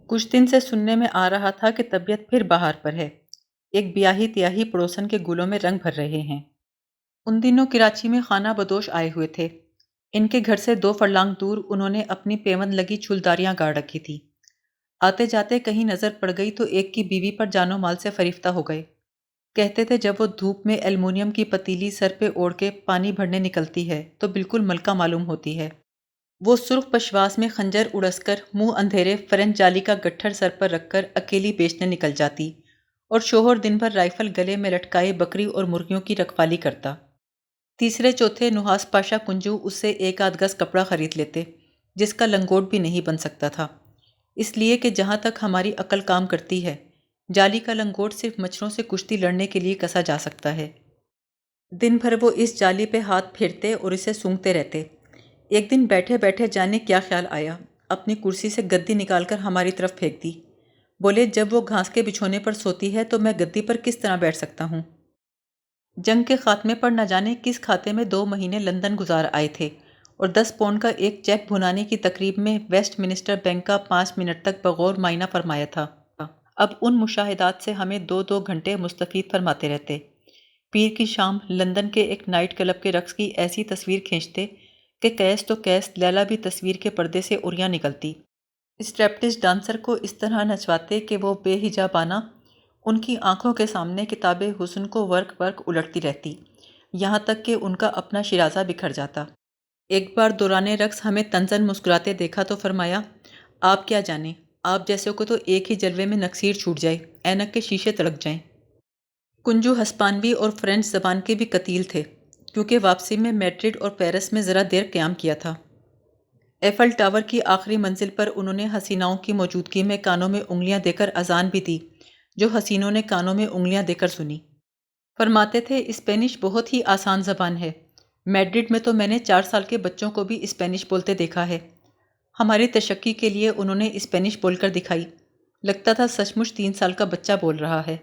کچھ دن سے سننے میں آ رہا تھا کہ طبیعت پھر بہار پر ہے۔ ایک بیاہی تیاہی پڑوسن کے گلوں میں رنگ بھر رہے ہیں۔ ان دنوں کراچی میں خانہ بدوش آئے ہوئے تھے۔ ان کے گھر سے 2 فرلانگ دور انہوں نے اپنی پیوند لگی چھلداریاں گاڑ رکھی تھی۔ آتے جاتے کہیں نظر پڑ گئی تو ایک کی بیوی پر جان و مال سے فریفتہ ہو گئے۔ کہتے تھے جب وہ دھوپ میں ایلومینیم کی پتیلی سر پہ اوڑھ کے پانی بھرنے نکلتی ہے تو بالکل ملکہ معلوم ہوتی ہے۔ وہ سرخ پشواس میں خنجر اڑس کر منہ اندھیرے فرنچ جالی کا گٹھڑ سر پر رکھ کر اکیلی بیچنے نکل جاتی اور شوہر دن بھر رائفل گلے میں لٹکائے بکری اور مرغیوں کی رکھوالی کرتا۔ تیسرے چوتھے نحاس پاشا کنجو اس سے 1 آدھ گز کپڑا خرید لیتے جس کا لنگوٹ بھی نہیں بن سکتا تھا، اس لیے کہ جہاں تک ہماری عقل کام کرتی ہے جالی کا لنگوٹ صرف مچھروں سے کشتی لڑنے کے لیے کسا جا سکتا ہے۔ دن بھر وہ اس جالی پہ ہاتھ پھیرتے اور اسے سونگھتے رہتے۔ ایک دن بیٹھے بیٹھے جانے کیا خیال آیا، اپنی کرسی سے گدی نکال کر ہماری طرف پھینک دی۔ بولے جب وہ گھاس کے بچھونے پر سوتی ہے تو میں گدی پر کس طرح بیٹھ سکتا ہوں؟ جنگ کے خاتمے پر نہ جانے کس کھاتے میں 2 مہینے لندن گزار آئے تھے اور 10 پاؤنڈ کا ایک چیک بھنانے کی تقریب میں ویسٹ منسٹر بینک کا 5 منٹ تک بغور معائنہ فرمایا تھا۔ اب ان مشاہدات سے ہمیں 2 گھنٹے مستفید فرماتے رہتے۔ پیر کی شام لندن کے ایک نائٹ کلب کے رقص کی ایسی تصویر کھینچتے کہ کیس تو کیس لیلا بھی تصویر کے پردے سے اریاں نکلتی۔ اسٹریپٹس ڈانسر کو اس طرح نچواتے کہ وہ بے حجابانہ ان کی آنکھوں کے سامنے کتاب حسن کو ورق ورق الٹتی رہتی، یہاں تک کہ ان کا اپنا شیرازہ بکھر جاتا۔ ایک بار دوران رقص ہمیں تنزن مسکراتے دیکھا تو فرمایا، آپ کیا جانیں، آپ جیسے کو تو ایک ہی جلوے میں نکسیر چھوٹ جائے، اینک کے شیشے تڑک جائیں۔ کنجو ہسپانوی اور فرینچ زبان کے بھی قتیل تھے، کیونکہ واپسی میں میڈرڈ اور پیرس میں ذرا دیر قیام کیا تھا۔ ایفل ٹاور کی آخری منزل پر انہوں نے حسیناؤں کی موجودگی میں کانوں میں انگلیاں دے کر اذان بھی دی، جو حسینوں نے کانوں میں انگلیاں دے کر سنی۔ فرماتے تھے اسپینش بہت ہی آسان زبان ہے، میڈرڈ میں تو میں نے 4 سال کے بچوں کو بھی اسپینش بولتے دیکھا ہے۔ ہماری تشکی کے لیے انہوں نے اسپینش بول کر دکھائی، لگتا تھا سچ مچ 3 سال کا بچہ بول رہا ہے۔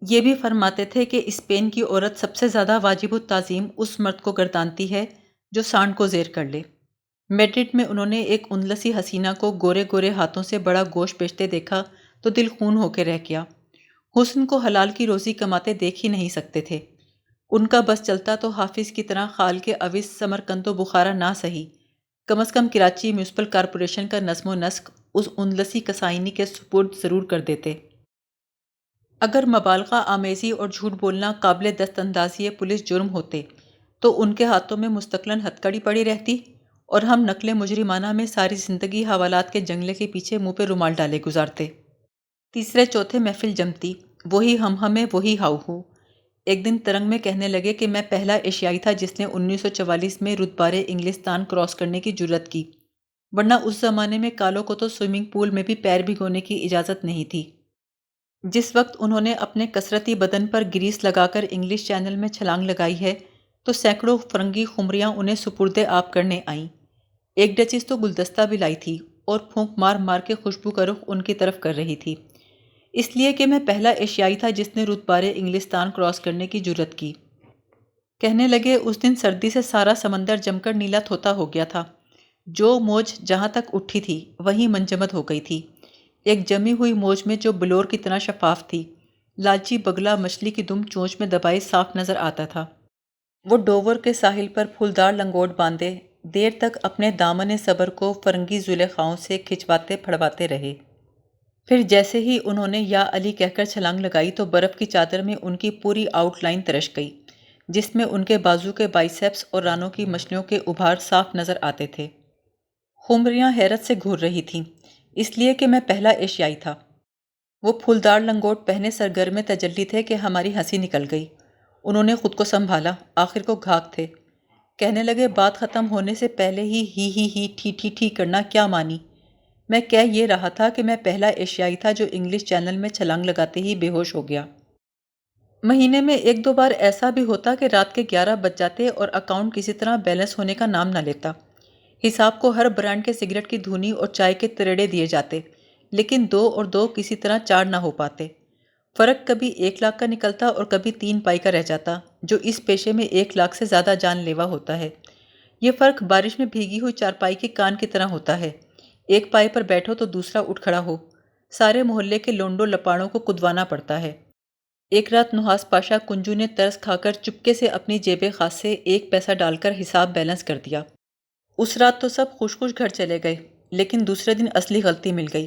یہ بھی فرماتے تھے کہ اسپین کی عورت سب سے زیادہ واجب التعظیم اس مرد کو گردانتی ہے جو سانڈ کو زیر کر لے۔ میڈرڈ میں انہوں نے ایک اندلسی حسینہ کو گورے گورے ہاتھوں سے بڑا گوشت بیچتے دیکھا تو دل خون ہو کے رہ گیا۔ حسن کو حلال کی روزی کماتے دیکھ ہی نہیں سکتے تھے۔ ان کا بس چلتا تو حافظ کی طرح خال کے عوض سمرقند و بخارا نہ سہی، کم از کم کراچی میونسپل کارپوریشن کا نظم و نسق اس اندلسی کسائنی کے سپرد ضرور کر دیتے۔ اگر مبالغہ آمیزی اور جھوٹ بولنا قابل دست اندازی پولیس جرم ہوتے تو ان کے ہاتھوں میں مستقلاً ہتکڑی پڑی رہتی اور ہم نقل مجرمانہ میں ساری زندگی حوالات کے جنگلے کے پیچھے منہ پہ رومال ڈالے گزارتے۔ تیسرے چوتھے محفل جمتی، وہی ہم ہمیں وہی ہاؤ ہو۔ ایک دن ترنگ میں کہنے لگے کہ میں پہلا ایشیائی تھا جس نے 1944 میں رودبار انگلستان کراس کرنے کی جرات کی، ورنہ اس زمانے میں کالوں کو تو سوئمنگ پول میں بھی پیر بھگونے کی اجازت نہیں تھی۔ جس وقت انہوں نے اپنے کثرتی بدن پر گریس لگا کر انگلش چینل میں چھلانگ لگائی ہے تو سینکڑوں فرنگی خمریاں انہیں سپرد آب کرنے آئیں۔ ایک ڈچس تو گلدستہ بھی لائی تھی اور پھونک مار مار کے خوشبو کا رخ ان کی طرف کر رہی تھی، اس لیے کہ میں پہلا ایشیائی تھا جس نے رودبار انگلستان کراس کرنے کی جرات کی۔ کہنے لگے اس دن سردی سے سارا سمندر جم کر نیلا دھوتا ہو گیا تھا، جو موج جہاں تک اٹھی تھی وہیں منجمد ہو گئی تھی۔ ایک جمی ہوئی موج میں جو بلور کی طرح شفاف تھی، لالچی بگلا مچھلی کی دم چونچ میں دبائے صاف نظر آتا تھا۔ وہ ڈوور کے ساحل پر پھولدار لنگوٹ باندھے دیر تک اپنے دامن صبر کو فرنگی زلیخاؤں سے کھچواتے پھڑواتے رہے۔ پھر جیسے ہی انہوں نے یا علی کہہ کر چھلانگ لگائی تو برف کی چادر میں ان کی پوری آؤٹ لائن ترش گئی، جس میں ان کے بازو کے بائسیپس اور رانوں کی مچھلیوں کے ابھار صاف نظر آتے تھے۔ خمریاں حیرت سے گھور رہی تھیں، اس لیے کہ میں پہلا ایشیائی تھا۔ وہ پھولدار لنگوٹ پہنے سرگرم تجلی تھے کہ ہماری ہنسی نکل گئی۔ انہوں نے خود کو سنبھالا، آخر کو گھاگ تھے۔ کہنے لگے بات ختم ہونے سے پہلے ہی ٹھی ٹھی ٹھی کرنا کیا مانی؟ میں کہہ یہ رہا تھا کہ میں پہلا ایشیائی تھا جو انگلش چینل میں چھلانگ لگاتے ہی بے ہوش ہو گیا۔ مہینے میں 1-2 بار ایسا بھی ہوتا کہ رات کے 11 بج جاتے اور اکاؤنٹ کسی طرح بیلنس ہونے کا نام نہ لیتا۔ حساب کو ہر برانڈ کے سگریٹ کی دھونی اور چائے کے تریڑے دیے جاتے، لیکن 2 اور 2 کسی طرح 4 نہ ہو پاتے۔ فرق کبھی 1 لاکھ کا نکلتا اور کبھی 3 پائی کا رہ جاتا، جو اس پیشے میں 1 لاکھ سے زیادہ جان لیوا ہوتا ہے۔ یہ فرق بارش میں بھیگی ہوئی چارپائی کے کان کی طرح ہوتا ہے، ایک پائے پر بیٹھو تو دوسرا اٹھ کھڑا ہو، سارے محلے کے لونڈوں لپاڑوں کو کدوانا پڑتا ہے۔ ایک رات نحاس پاشا کنجو نے ترس کھا کر چپکے سے اپنی جیب خاص سے 1 پیسہ ڈال کر حساب بیلنس کر دیا۔ اس رات تو سب خوش خوش گھر چلے گئے، لیکن دوسرے دن اصلی غلطی مل گئی۔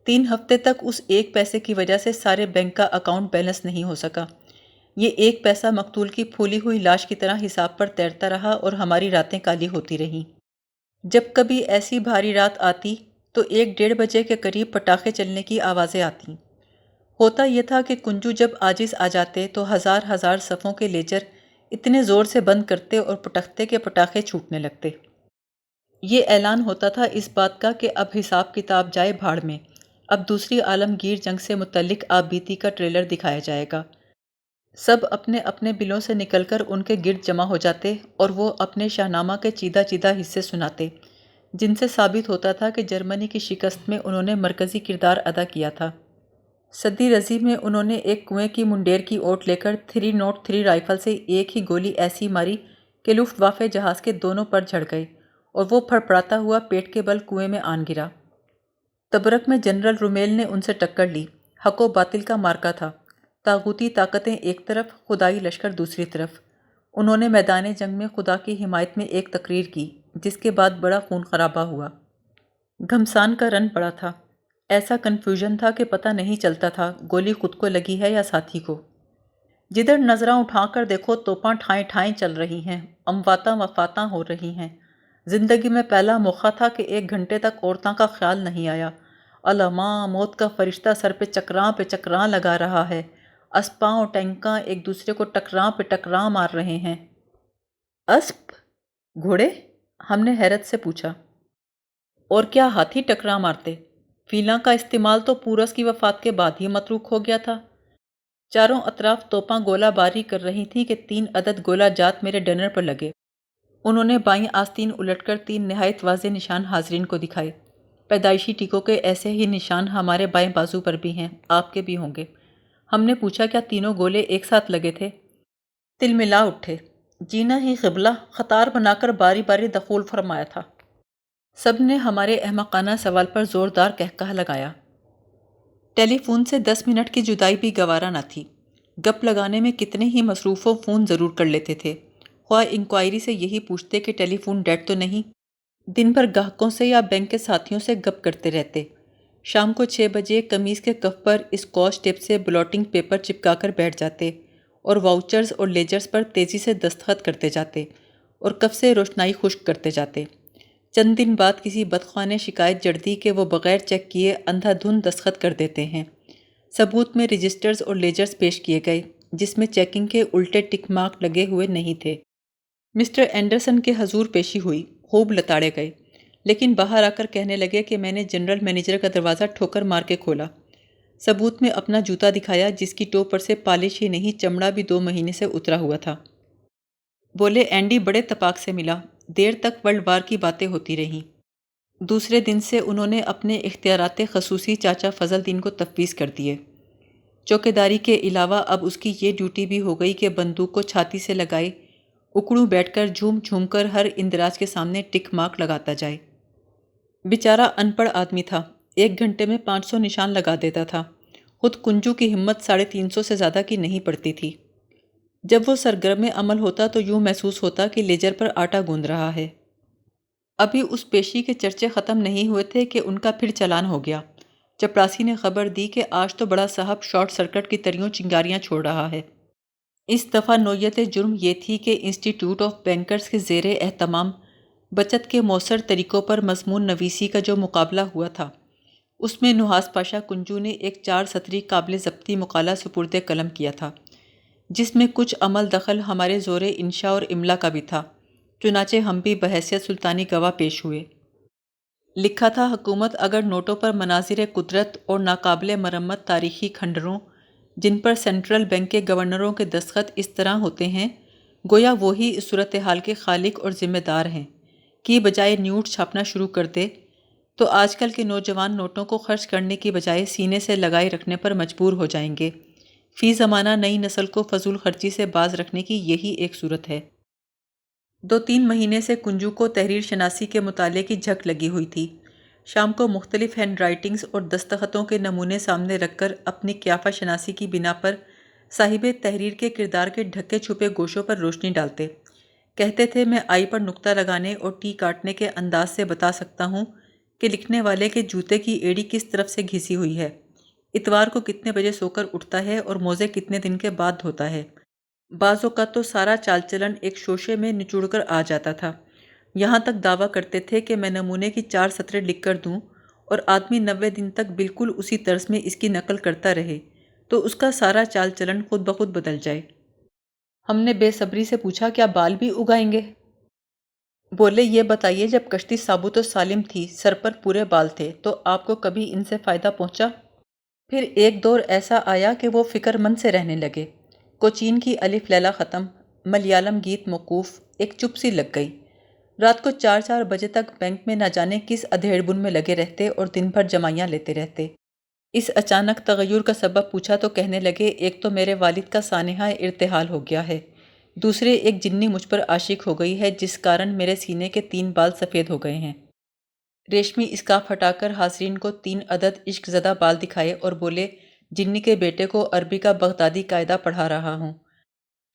3 ہفتے تک اس 1 پیسے کی وجہ سے سارے بینک کا اکاؤنٹ بیلنس نہیں ہو سکا۔ یہ 1 پیسہ مقتول کی پھولی ہوئی لاش کی طرح حساب پر تیرتا رہا اور ہماری راتیں کالی ہوتی رہیں۔ جب کبھی ایسی بھاری رات آتی تو 1-1:30 بجے کے قریب پٹاخے چلنے کی آوازیں آتیں۔ ہوتا یہ تھا کہ کنجو جب عاجز آ جاتے تو ہزار ہزار صفوں کے لیجر اتنے زور سے بند کرتے اور پٹختے کہ پٹاخے چھوٹنے لگتے۔ یہ اعلان ہوتا تھا اس بات کا کہ اب حساب کتاب جائے بھاڑ میں، اب دوسری عالمگیر جنگ سے متعلق آپ بیتی کا ٹریلر دکھایا جائے گا۔ سب اپنے اپنے بلوں سے نکل کر ان کے گرد جمع ہو جاتے اور وہ اپنے شاہنامہ کے چیدہ چیدہ حصے سناتے، جن سے ثابت ہوتا تھا کہ جرمنی کی شکست میں انہوں نے مرکزی کردار ادا کیا تھا۔ صدی رضی میں انہوں نے ایک کنویں کی منڈیر کی اوٹ لے کر 303 رائفل سے ایک ہی گولی ایسی ماری کہ لفٹ وافے جہاز کے دونوں پر جھڑ گئے اور وہ پھڑپڑاتا ہوا پیٹ کے بل کنویں میں آن گرا۔ تبرک میں جنرل رومیل نے ان سے ٹکر لی۔ حق و باطل کا مارکا تھا، طاغوتی طاقتیں ایک طرف، خدائی لشکر دوسری طرف۔ انہوں نے میدان جنگ میں خدا کی حمایت میں ایک تقریر کی، جس کے بعد بڑا خون خرابہ ہوا۔ گھمسان کا رن پڑا تھا، ایسا کنفیوژن تھا کہ پتہ نہیں چلتا تھا گولی خود کو لگی ہے یا ساتھی کو۔ جدھر نظراں اٹھا کر دیکھو توپاں ٹھائیں ٹھائیں چل رہی ہیں، امواتاں وفاتاں ہو رہی ہیں۔ زندگی میں پہلا موقع تھا کہ 1 گھنٹے تک عورتوں کا خیال نہیں آیا۔ علماء، موت کا فرشتہ سر پہ چکراں لگا رہا ہے، اسپاں اور ٹینکاں ایک دوسرے کو ٹکراں پہ ٹکراں مار رہے ہیں۔ اسپ؟ گھوڑے؟ ہم نے حیرت سے پوچھا۔ اور کیا ہاتھی ٹکراں مارتے؟ فیلاں کا استعمال تو پورس کی وفات کے بعد ہی متروک ہو گیا تھا۔ چاروں اطراف توپاں گولہ باری کر رہی تھیں کہ 3 عدد گولہ جات میرے ڈنر پر لگے۔ انہوں نے بائیں آستین الٹ کر 3 نہایت واضح نشان حاضرین کو دکھائے۔ پیدائشی ٹیکوں کے ایسے ہی نشان ہمارے بائیں بازو پر بھی ہیں، آپ کے بھی ہوں گے۔ ہم نے پوچھا کیا تینوں گولے ایک ساتھ لگے تھے؟ تلملا اٹھے۔ جی نہیں قبلہ، قطار بنا کر باری باری دخول فرمایا تھا۔ سب نے ہمارے احمقانہ سوال پر زوردار قہقہہ لگایا۔ ٹیلی فون سے 10 منٹ کی جدائی بھی گوارا نہ تھی۔ گپ لگانے میں کتنے ہی مصروف فون ضرور کر لیتے تھے، خواہ انکوائری سے یہی پوچھتے کہ ٹیلی فون ڈیڈ تو نہیں۔ دن بھر گاہکوں سے یا بینک کے ساتھیوں سے گپ کرتے رہتے۔ شام کو 6 بجے قمیص کے کف پر اسکاچ ٹیپ سے بلوٹنگ پیپر چپکا کر بیٹھ جاتے اور واؤچرز اور لیجرز پر تیزی سے دستخط کرتے جاتے اور کف سے روشنائی خشک کرتے جاتے۔ چند دن بعد کسی بدخواہ نے شکایت جڑ دی کہ وہ بغیر چیک کیے اندھا دھند دستخط کر دیتے ہیں۔ ثبوت میں رجسٹرز اور لیجرز پیش کیے گئے جس میں چیکنگ کے الٹے ٹک مارک لگے ہوئے نہیں تھے۔ مسٹر اینڈرسن کے حضور پیشی ہوئی، خوب لتاڑے گئے، لیکن باہر آ کر کہنے لگے کہ میں نے جنرل مینیجر کا دروازہ ٹھوکر مار کے کھولا۔ ثبوت میں اپنا جوتا دکھایا جس کی ٹو پر سے پالش ہی نہیں چمڑا بھی 2 مہینے سے اترا ہوا تھا۔ بولے اینڈی بڑے تپاک سے ملا، دیر تک ورلڈ وار کی باتیں ہوتی رہیں۔ دوسرے دن سے انہوں نے اپنے اختیارات خصوصی چاچا فضل دین کو تفویض کر دیے۔ چوکیداری کے علاوہ اب اس کی یہ ڈیوٹی بھی ہو گئی کہ بندوق کو چھاتی سے لگائے اکڑوں بیٹھ کر جھوم جھوم کر ہر اندراج کے سامنے ٹک مارک لگاتا جائے۔ بیچارہ ان پڑھ آدمی تھا، 1 گھنٹے میں 500 نشان لگا دیتا تھا۔ خود کنجو کی ہمت 350 سے زیادہ کی نہیں پڑتی تھی۔ جب وہ سرگرم عمل ہوتا تو یوں محسوس ہوتا کہ لیجر پر آٹا گوندھ رہا ہے۔ ابھی اس پیشی کے چرچے ختم نہیں ہوئے تھے کہ ان کا پھر چلان ہو گیا۔ چپراسی نے خبر دی کہ آج تو بڑا صاحب شارٹ سرکٹ کی طریوں چنگاریاں چھوڑ رہا ہے۔ اس دفعہ نوعیت جرم یہ تھی کہ انسٹیٹیوٹ آف بینکرز کے زیر اہتمام بچت کے مؤثر طریقوں پر مضمون نویسی کا جو مقابلہ ہوا تھا، اس میں نحاس پاشا کنجو نے ایک 4 سطری قابل ضبطی مقالہ سپرد قلم کیا تھا، جس میں کچھ عمل دخل ہمارے زور انشاء اور املا کا بھی تھا، چنانچہ ہم بھی بحیثیت سلطانی گواہ پیش ہوئے۔ لکھا تھا حکومت اگر نوٹوں پر مناظر قدرت اور ناقابل مرمت تاریخی کھنڈروں جن پر سینٹرل بینک کے گورنروں کے دستخط اس طرح ہوتے ہیں گویا وہی اس صورتحال کے خالق اور ذمہ دار ہیں، کی بجائے نیوٹ چھاپنا شروع کر دے تو آج کل کے نوجوان نوٹوں کو خرچ کرنے کی بجائے سینے سے لگائے رکھنے پر مجبور ہو جائیں گے۔ فی زمانہ نئی نسل کو فضول خرچی سے باز رکھنے کی یہی ایک صورت ہے۔ 2-3 مہینے سے کنجو کو تحریر شناسی کے مطالعے کی جھک لگی ہوئی تھی۔ شام کو مختلف ہینڈ رائٹنگز اور دستخطوں کے نمونے سامنے رکھ کر اپنی قیافہ شناسی کی بنا پر صاحب تحریر کے کردار کے ڈھکے چھپے گوشوں پر روشنی ڈالتے۔ کہتے تھے میں آئی پر نقطہ لگانے اور ٹی کاٹنے کے انداز سے بتا سکتا ہوں کہ لکھنے والے کے جوتے کی ایڑی کس طرف سے گھسی ہوئی ہے، اتوار کو کتنے بجے سو کر اٹھتا ہے اور موزے کتنے دن کے بعد دھوتا ہے۔ بعض اوقات تو سارا چال چلن ایک شوشے میں نچوڑ کر آ جاتا تھا۔ یہاں تک دعویٰ کرتے تھے کہ میں نمونے کی 4 سطریں لکھ کر دوں اور آدمی 90 دن تک بالکل اسی طرز میں اس کی نقل کرتا رہے تو اس کا سارا چال چلن خود بخود بدل جائے۔ ہم نے بے صبری سے پوچھا کیا بال بھی اگائیں گے؟ بولے یہ بتائیے جب کشتی ثابت و سالم تھی، سر پر پورے بال تھے، تو آپ کو کبھی ان سے فائدہ پہنچا؟ پھر ایک دور ایسا آیا کہ وہ فکر مند سے رہنے لگے۔ کوچین کی الف لیلا ختم، ملیالم گیت موقوف، ایک چپ سی لگ گئی۔ رات کو 4 بجے تک بینک میں نہ جانے کس ادھیڑ بن میں لگے رہتے اور دن بھر جمائیاں لیتے رہتے۔ اس اچانک تغیر کا سبب پوچھا تو کہنے لگے ایک تو میرے والد کا سانحہ ارتحال ہو گیا ہے، دوسرے ایک جنی مجھ پر عاشق ہو گئی ہے جس کارن میرے سینے کے 3 بال سفید ہو گئے ہیں۔ ریشمی اسکارف ہٹا کر حاضرین کو 3 عدد عشق زدہ بال دکھائے اور بولے جنی کے بیٹے کو عربی کا بغدادی قاعدہ پڑھا رہا ہوں۔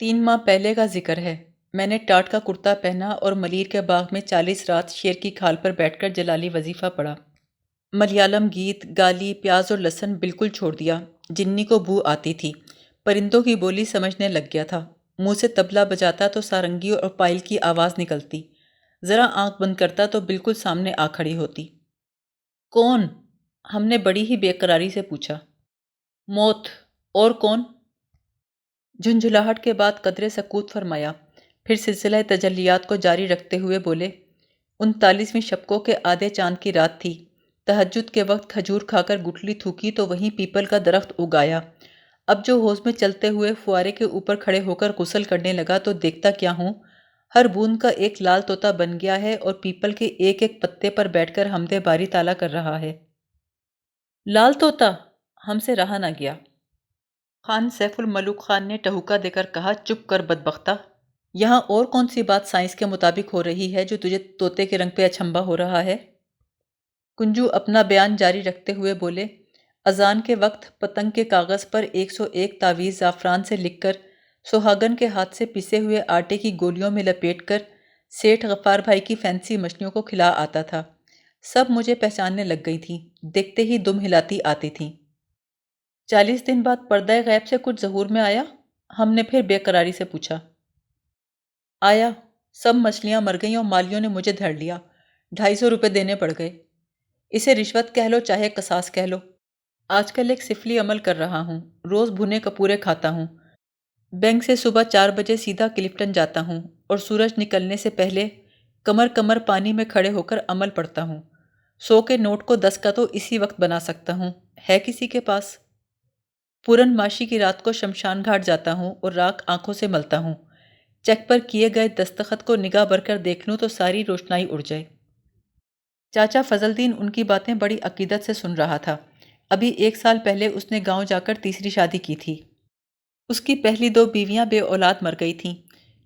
3 ماہ پہلے کا ذکر ہے، میں نے ٹاٹ کا کرتا پہنا اور ملیر کے باغ میں 40 رات شیر کی کھال پر بیٹھ کر جلالی وظیفہ پڑھا۔ ملیالم گیت، گالی، پیاز اور لہسن بالکل چھوڑ دیا۔ جنی کو بو آتی تھی، پرندوں کی بولی سمجھنے لگ گیا تھا۔ منہ سے طبلہ بجاتا تو سارنگی اور پائل کی آواز نکلتی، ذرا آنکھ بند کرتا تو بالکل سامنے آ کھڑی ہوتی۔ کون؟ ہم نے بڑی ہی بے قراری سے پوچھا۔ موت۔ اور کون؟ جھنجھلاہٹ کے بعد قدرے سکوت فرمایا، پھر سلسلہ تجلیات کو جاری رکھتے ہوئے بولے 39ویں شبکوں کے آدھے چاند کی رات تھی، تہجد کے وقت کھجور کھا کر گٹھلی تھوکی تو وہیں پیپل کا درخت اگایا۔ اب جو حوض میں چلتے ہوئے فوارے کے اوپر کھڑے ہو کر غسل کرنے لگا تو دیکھتا کیا ہوں، ہر بوند کا ایک لال طوطا بن گیا ہے اور پیپل کے ایک ایک پتے پر بیٹھ کر حمد باری تعالیٰ کر رہا ہے۔ لال طوطا؟ ہم سے رہا نہ گیا۔ خان سیف الملوک خان نے ٹہوکا دے کر کہا چپ کر بدبختہ، یہاں اور کون سی بات سائنس کے مطابق ہو رہی ہے جو تجھے طوطے کے رنگ پہ اچھمبا ہو رہا ہے؟ کنجو اپنا بیان جاری رکھتے ہوئے بولے اذان کے وقت پتنگ کے کاغذ پر 101 تعویذ زعفران سے لکھ کر سہاگن کے ہاتھ سے پسے ہوئے آٹے کی گولیوں میں لپیٹ کر سیٹھ غفار بھائی کی فینسی مچھلیوں کو کھلا آتا تھا۔ سب مجھے پہچاننے لگ گئی تھیں، دیکھتے ہی دم ہلاتی آتی تھیں۔ 40 دن بعد پردہ غیب سے کچھ ظہور میں آیا؟ ہم نے پھر بے قراری سے پوچھا۔ آیا، سب مچھلیاں مر گئیں اور مالیوں نے مجھے دھر لیا، 250 روپے دینے پڑ گئے۔ اسے رشوت کہہ لو چاہے قصاص کہہ لو۔ آج کل ایک سفلی عمل کر رہا ہوں، روز بھنے کپورے کھاتا ہوں، بینک سے صبح 4 بجے سیدھا کلفٹن جاتا ہوں اور سورج نکلنے سے پہلے کمر کمر پانی میں کھڑے ہو کر عمل پڑھتا ہوں۔ 100 کے نوٹ کو 10 کا تو اسی وقت بنا سکتا ہوں، ہے کسی کے پاس؟ پورن ماشی کی رات کو شمشان گھاٹ جاتا ہوں اور راکھ آنکھوں سے ملتا ہوں، چیک پر کیے گئے دستخط کو نگاہ بھر کر دیکھ لوں تو ساری روشنائی اڑ جائے۔ چاچا فضل دین ان کی باتیں بڑی عقیدت سے سن رہا تھا۔ ابھی 1 سال پہلے اس نے گاؤں جا کر تیسری شادی کی تھی۔ اس کی پہلی 2 بیویاں بے اولاد مر گئی تھیں،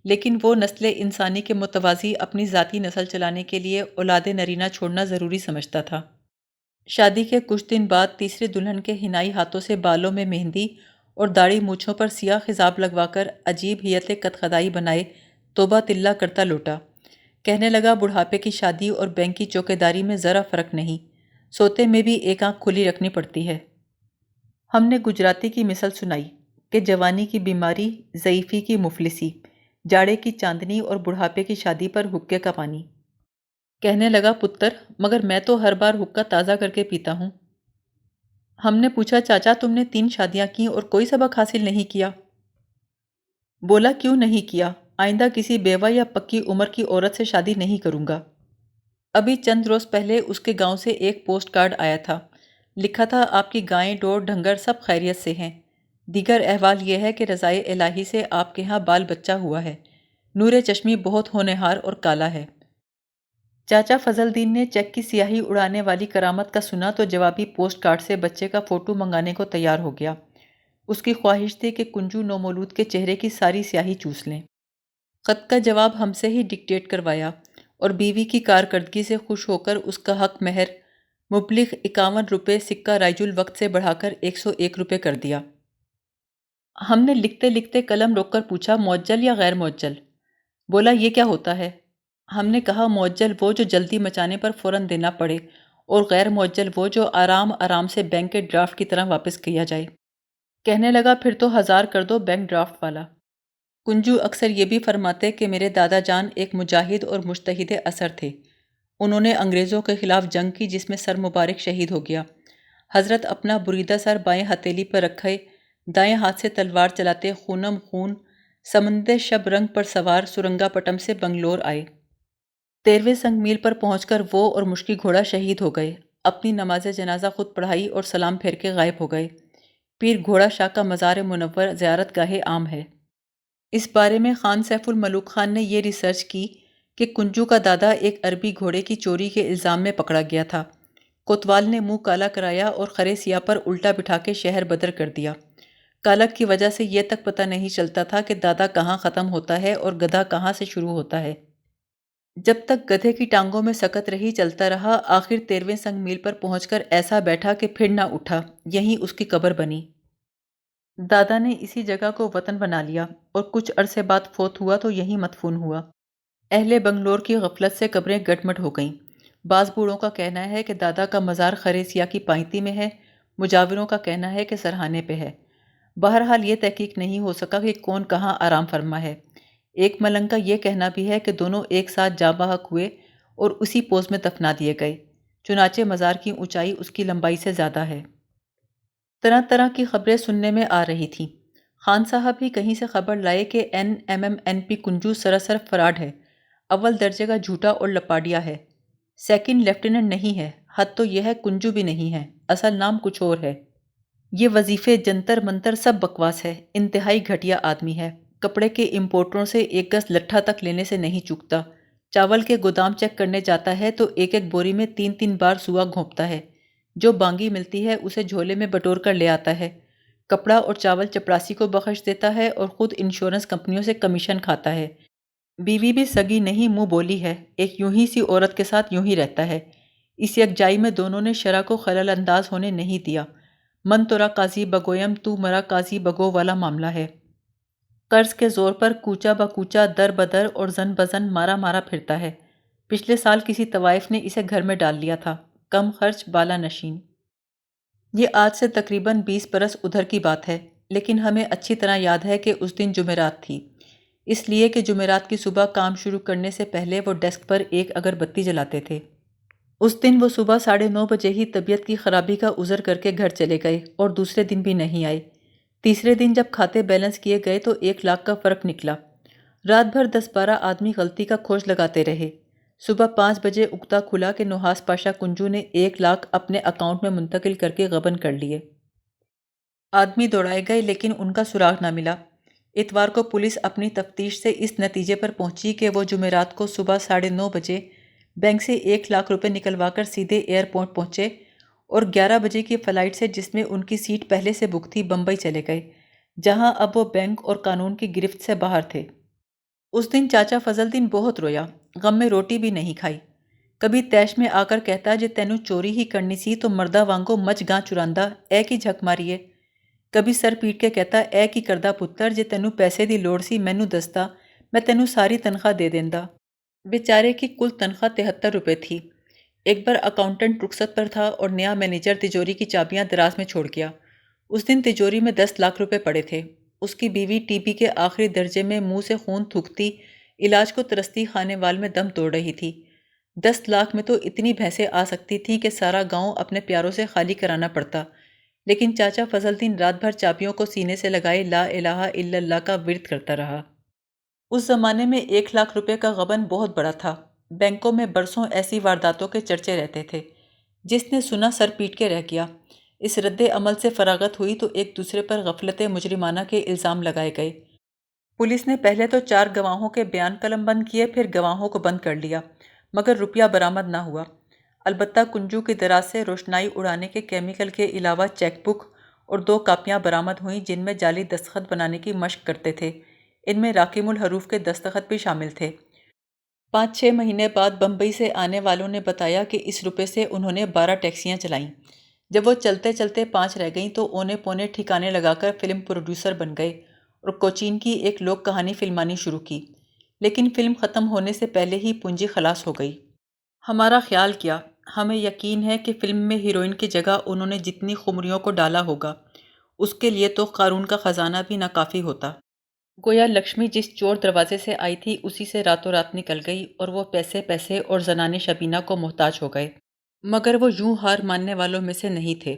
لیکن وہ نسل انسانی کے متوازی اپنی ذاتی نسل چلانے کے لیے اولاد نرینہ چھوڑنا ضروری سمجھتا تھا۔ شادی کے کچھ دن بعد تیسری دلہن کے حنائی ہاتھوں سے بالوں میں مہندی اور داڑھی مونچھوں پر سیاہ خضاب لگوا کر عجیب ہیئت قدخدائی بنائے توبہ تلہ کرتا لوٹا۔ کہنے لگا بڑھاپے کی شادی اور بینک کی چوکیداری میں ذرا فرق نہیں، سوتے میں بھی ایک آنکھ کھلی رکھنی پڑتی ہے۔ ہم نے گجراتی کی مثل سنائی کہ جوانی کی بیماری، ضعیفی کی مفلسی، جاڑے کی چاندنی اور بڑھاپے کی شادی پر حقے کا پانی۔ کہنے لگا پتر مگر میں تو ہر بار حقہ تازہ کر کے پیتا ہوں۔ ہم نے پوچھا چاچا تم نے 3 شادیاں کیں اور کوئی سبق حاصل نہیں کیا؟ بولا کیوں نہیں کیا، آئندہ کسی بیوہ یا پکی عمر کی عورت سے شادی نہیں کروں گا۔ ابھی چند روز پہلے اس کے گاؤں سے ایک پوسٹ کارڈ آیا تھا، لکھا تھا آپ کی گائیں ڈور ڈھنگر سب خیریت سے ہیں، دیگر احوال یہ ہے کہ رضائے الہی سے آپ کے ہاں بال بچہ ہوا ہے، نور چشمی بہت ہونہار اور کالا ہے۔ چاچا فضل دین نے چیک کی سیاہی اڑانے والی کرامت کا سنا تو جوابی پوسٹ کارڈ سے بچے کا فوٹو منگانے کو تیار ہو گیا۔ اس کی خواہش تھی کہ کنجو نومولود کے چہرے کی ساری سیاہی چوس لیں۔ خط کا جواب ہم سے ہی ڈکٹیٹ کروایا اور بیوی کی کارکردگی سے خوش ہو کر اس کا حق مہر مبلغ 51 روپے سکہ رائج الوقت سے بڑھا کر 101 روپے کر دیا۔ ہم نے لکھتے لکھتے قلم روک کر پوچھا معجل یا غیر معجل؟ بولا یہ کیا ہوتا ہے؟ ہم نے کہا معجل وہ جو جلدی مچانے پر فوراً دینا پڑے، اور غیر معجل وہ جو آرام آرام سے بینک کے ڈرافٹ کی طرح واپس کیا جائے۔ کہنے لگا پھر تو 1000 کر دو بینک ڈرافٹ والا۔ کنجو اکثر یہ بھی فرماتے کہ میرے دادا جان ایک مجاہد اور مجتہد اثر تھے۔ انہوں نے انگریزوں کے خلاف جنگ کی جس میں سر مبارک شہید ہو گیا۔ حضرت اپنا بریدہ سر بائیں ہتھیلی پر رکھے دائیں ہاتھ سے تلوار چلاتے خونم خون سمندر شب رنگ پر سوار سرنگا پٹم سے بنگلور آئے۔ 13ویں سنگ میل پر پہنچ کر وہ اور مشکی گھوڑا شہید ہو گئے۔ اپنی نماز جنازہ خود پڑھائی اور سلام پھیر کے غائب ہو گئے۔ پیر گھوڑا شاہ کا مزار منور زیارت گاہ عام ہے۔ اس بارے میں خان سیف الملوک خان نے یہ ریسرچ کی کہ کنجو کا دادا ایک عربی گھوڑے کی چوری کے الزام میں پکڑا گیا تھا۔ کوتوال نے منہ کالا کرایا اور خرے سیاہ پر الٹا بٹھا کے شہر بدر کر دیا۔ کالک کی وجہ سے یہ تک پتہ نہیں چلتا تھا کہ دادا کہاں ختم ہوتا ہے اور گدھا کہاں سے شروع ہوتا ہے۔ جب تک گدھے کی ٹانگوں میں سکت رہی چلتا رہا، آخر 13ویں سنگ میل پر پہنچ کر ایسا بیٹھا کہ پھر نہ اٹھا، یہیں اس کی قبر بنی۔ دادا نے اسی جگہ کو وطن بنا لیا اور کچھ عرصے بعد فوت ہوا تو یہیں مدفون ہوا۔ اہل بنگلور کی غفلت سے قبریں گٹ مٹ ہو گئیں۔ بعض بوڑھوں کا کہنا ہے کہ دادا کا مزار خرے سیاہ کی پائنتی میں ہے، مجاوروں کا کہنا ہے کہ سرہانے پہ ہے۔ بہرحال یہ تحقیق نہیں ہو سکا کہ کون کہاں آرام فرما ہے۔ ایک ملنگ کا یہ کہنا بھی ہے کہ دونوں ایک ساتھ جاں بحق ہوئے اور اسی پوز میں دفنا دیے گئے، چنانچہ مزار کی اونچائی اس کی لمبائی سے زیادہ ہے۔ طرح طرح کی خبریں سننے میں آ رہی تھیں۔ خان صاحب بھی کہیں سے خبر لائے کہ NMMNP کنجو سراسر فراڈ ہے، اول درجے کا جھوٹا اور لپاڈیا ہے۔ سیکنڈ لیفٹیننٹ نہیں ہے، حد تو یہ ہے کنجو بھی نہیں ہے، اصل نام کچھ اور ہے۔ یہ وظیفے جنتر منتر سب بکواس ہے، انتہائی گھٹیا آدمی ہے۔ کپڑے کے امپورٹروں سے ایک گز لٹھا تک لینے سے نہیں چوکتا۔ چاول کے گودام چیک کرنے جاتا ہے تو ایک ایک بوری میں 3 بار سوا گھونپتا ہے۔ جو بانگی ملتی ہے اسے جھولے میں بٹور کر لے آتا ہے۔ کپڑا اور چاول چپراسی کو بخش دیتا ہے اور خود انشورنس کمپنیوں سے کمیشن کھاتا ہے۔ بیوی بھی سگی نہیں منہ بولی ہے، ایک یوں ہی سی عورت کے ساتھ یوں ہی رہتا ہے۔ اس یکجائی میں دونوں نے شرع کو خلل انداز ہونے نہیں دیا۔ من ترا قاضی بگویم تو مرا قاضی بگو والا معاملہ ہے۔ قرض کے زور پر کوچا بکوچا در بدر اور زن بزن مارا مارا پھرتا ہے۔ پچھلے سال کسی طوائف نے اسے گھر میں ڈال لیا تھا، کم خرچ بالا نشین۔ یہ آج سے تقریباً 20 برس ادھر کی بات ہے، لیکن ہمیں اچھی طرح یاد ہے کہ اس دن جمعرات تھی، اس لیے کہ جمعرات کی صبح کام شروع کرنے سے پہلے وہ ڈیسک پر ایک اگربتی جلاتے تھے۔ اس دن وہ صبح 9:30 بجے ہی طبیعت کی خرابی کا عذر کر کے گھر چلے گئے اور دوسرے دن بھی نہیں آئے۔ تیسرے دن جب کھاتے بیلنس کیے گئے تو 1 لاکھ کا فرق نکلا۔ رات بھر 10-12 آدمی غلطی کا کھوج لگاتے رہے۔ صبح 5 بجے اکتا کھلا کہ نحاس پاشا کنجو نے 1 لاکھ اپنے اکاؤنٹ میں منتقل کر کے غبن کر لیے۔ آدمی دوڑائے گئے لیکن ان کا سراغ نہ ملا۔ اتوار کو پولیس اپنی تفتیش سے اس نتیجے پر پہنچی کہ وہ جمعرات کو صبح 9:30 بجے بینک سے 1 لاکھ روپے نکلوا کر سیدھے ایئرپورٹ پہنچے اور 11 بجے کی فلائٹ سے جس میں ان کی سیٹ پہلے سے بک تھی بمبئی چلے گئے، جہاں اب وہ بینک اور قانون کی گرفت سے باہر تھے۔ اس دن چاچا فضل دین بہت رویا، غم میں روٹی بھی نہیں کھائی۔ کبھی تیش میں آ کر کہتا جے تینوں چوری ہی کرنی سی تو مردہ وانگو مچ گاں چراندا اے کی جھک ماریے۔ کبھی سر پیٹ کے کہتا اے کی کردہ پتر جے تینوں پیسے دی لوڑ سی مینوں دستا میں تینوں ساری تنخواہ دے دیندا۔ بیچارے کی کل تنخواہ 73 روپے تھی۔ ایک بار اکاؤنٹنٹ رخصت پر تھا اور نیا مینیجر تجوری کی چابیاں دراز میں چھوڑ گیا۔ اس دن تجوری میں 10 لاکھ روپے پڑے تھے۔ اس کی بیوی ٹی بی کے آخری درجے میں منہ سے خون تھوکتی علاج کو ترستی خانے وال میں دم توڑ رہی تھی۔ 10 لاکھ میں تو اتنی بھینسیں آ سکتی تھیں کہ سارا گاؤں اپنے پیاروں سے خالی کرانا پڑتا، لیکن چاچا فضل دین رات بھر چابیوں کو سینے سے لگائے لا الہ الا اللہ کا ورد کرتا رہا۔ اس زمانے میں 1 لاکھ روپے کا غبن بہت بڑا تھا۔ بینکوں میں برسوں ایسی وارداتوں کے چرچے رہتے تھے۔ جس نے سنا سر پیٹ کے رہ گیا۔ اس رد عمل سے فراغت ہوئی تو ایک دوسرے پر غفلت مجرمانہ کے الزام لگائے گئے۔ پولیس نے پہلے تو 4 گواہوں کے بیان قلم بند کیے، پھر گواہوں کو بند کر لیا، مگر روپیہ برآمد نہ ہوا۔ البتہ کنجو کی دراز سے روشنائی اڑانے کے کیمیکل کے علاوہ چیک بک اور 2 کاپیاں برآمد ہوئیں جن میں جعلی دستخط بنانے کی مشق کرتے تھے۔ ان میں راقم الحروف کے دستخط بھی شامل تھے۔ 5-6 مہینے بعد بمبئی سے آنے والوں نے بتایا کہ اس روپے سے انہوں نے 12 ٹیکسیاں چلائیں۔ جب وہ چلتے چلتے 5 رہ گئیں تو اونے پونے ٹھکانے لگا کر فلم پروڈیوسر بن گئے اور کوچین کی ایک لوک کہانی فلمانی شروع کی، لیکن فلم ختم ہونے سے پہلے ہی پونجی خلاص ہو گئی۔ ہمارا خیال کیا، ہمیں یقین ہے کہ فلم میں ہیروئن کی جگہ انہوں نے جتنی خمریوں کو ڈالا ہوگا اس کے لیے تو قارون کا خزانہ بھی ناکافی ہوتا۔ گویا لکشمی جس چور دروازے سے آئی تھی اسی سے راتوں رات نکل گئی اور وہ پیسے پیسے اور زنان شبینہ کو محتاج ہو گئے۔ مگر وہ یوں ہار ماننے والوں میں سے نہیں تھے۔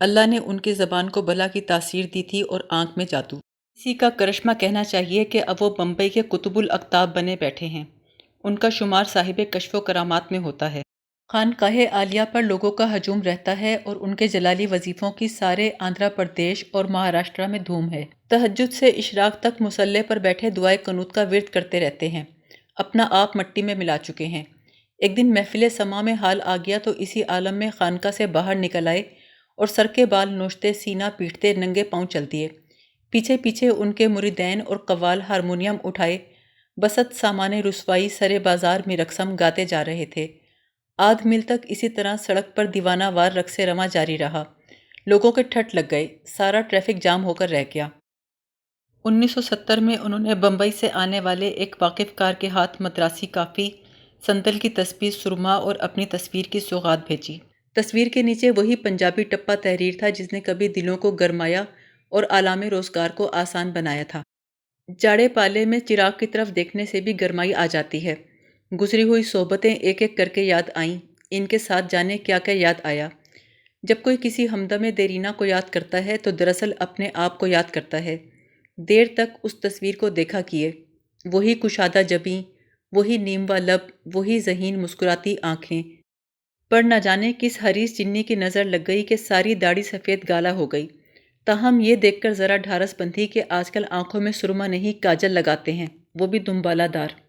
اللہ نے ان کی زبان کو بلا کی تاثیر دی تھی اور آنکھ میں جادو۔ اسی کا کرشمہ کہنا چاہیے کہ اب وہ بمبئی کے قطب الاقطاب بنے بیٹھے ہیں۔ ان کا شمار صاحب کشف و کرامات میں ہوتا ہے۔ خانقاہ عالیہ پر لوگوں کا ہجوم رہتا ہے اور ان کے جلالی وظیفوں کی سارے آندھرا پردیش اور مہاراشٹرا میں دھوم ہے۔ تہجد سے اشراق تک مصلے پر بیٹھے دعائے قنوت کا ورد کرتے رہتے ہیں، اپنا آپ مٹی میں ملا چکے ہیں۔ ایک دن محفل سما میں حال آ گیا تو اسی عالم میں خانقاہ سے باہر نکل آئے اور سر کے بال نوچتے، سینہ پیٹتے، ننگے پاؤں چل دیے۔ پیچھے پیچھے ان کے مریدین اور قوال ہارمونیم اٹھائے بسط سامان رسوائی سرے بازار میں رقصم گاتے جا رہے تھے۔ آدھ میل تک اسی طرح سڑک پر دیوانہ وار رقص رواں جاری رہا۔ لوگوں کے ٹھٹ لگ گئے، سارا ٹریفک جام ہو کر رہ گیا۔ 1970 میں انہوں نے بمبئی سے آنے والے ایک واقف کار کے ہاتھ مدراسی کافی، سنتل کی تسبیح سرما اور اپنی تصویر کی سوغات بھیجی۔ تصویر کے نیچے وہی پنجابی ٹپا تحریر تھا جس نے کبھی دلوں کو گرمایا اور آلام روزگار کو آسان بنایا تھا۔ جاڑے پالے میں چراغ کی طرف دیکھنے سے بھی گرمائی آ جاتی ہے۔ گزری ہوئی صحبتیں ایک ایک کر کے یاد آئیں، ان کے ساتھ جانے کیا کیا یاد آیا۔ جب کوئی کسی ہمدم دیرینہ کو یاد کرتا ہے تو دراصل اپنے آپ کو یاد کرتا ہے۔ دیر تک اس تصویر کو دیکھا کیے، وہی کشادہ جبیں، وہی نیموا لب، وہی ذہین مسکراتی آنکھیں۔ پر نہ جانے کس حریص جنی کی نظر لگ گئی کہ ساری داڑھی سفید گالا ہو گئی۔ تاہم یہ دیکھ کر ذرا ڈھارس بندھی کہ آج کل آنکھوں میں سرما نہیں کاجل لگاتے ہیں، وہ بھی دمبالہ دار۔